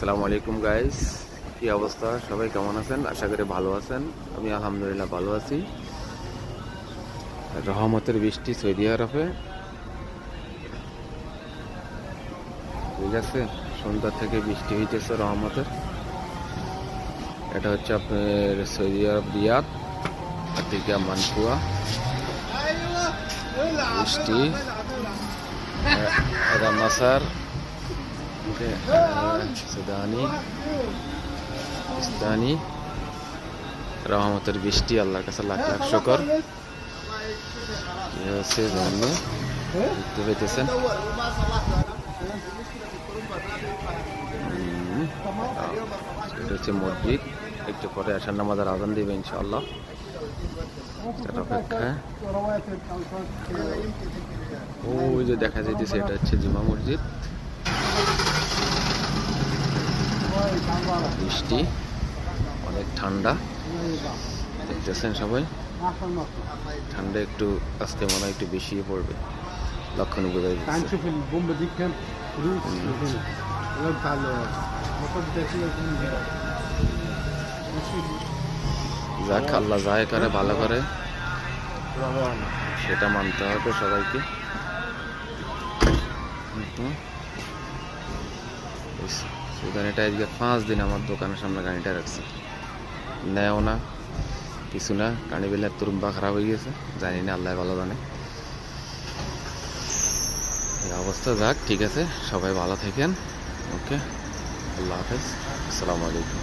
আসসালামু আলাইকুম গাইস, কি অবস্থা? সবাই কেমন আছেন? আশা করি ভালো আছেন। আমি আলহামদুলিল্লাহ ভালো আছি। রহমতের বৃষ্টি সৌদি আরবে, ঠিক আছে। সন্ধ্যা থেকে বৃষ্টি হইতেছে রহমতের। এটা হচ্ছে আপনার সৌদি আরব রিয়াদ থেকে মানকুয়া বৃষ্টি। এটা মাসার সুদানি ইস্তানি রহমতের বৃষ্টি। আল্লাহর কাছে লাখ লাখ শুকর। কি হচ্ছে জানো, দেখতে পেতেছেন। এটা হচ্ছে মসজিদ। একটু পরে আসার নামাজের আজান দিবে ইনশাআল্লাহ। অপেক্ষা। ওই যে দেখা যাইতেছে এটা হচ্ছে জুমা মসজিদ। বৃষ্টি, অনেক ঠান্ডা, দেখতেছেন সবাই। ঠান্ডা একটু আজকে মনে হয় একটু বেশি পড়বে, লক্ষণ বোঝা যাচ্ছে। যাক, আল্লাহ যায় করে ভালো করে, সেটা মানতে হবে সবাইকে। গাড়িটা আজকে 5 দিন আমার দোকানের সামনে গাড়িটা রাখছে, নেও না কিছু না। গাড়ি বেলার তুরুম্বা খারাপ হয়ে গেছে, জানি না, আল্লাহ ভালো জানে এই অবস্থা। যাক, ঠিক আছে, সবাই ভালো থাকেন। ওকে, আল্লাহ হাফেজ, আসসালামু আলাইকুম।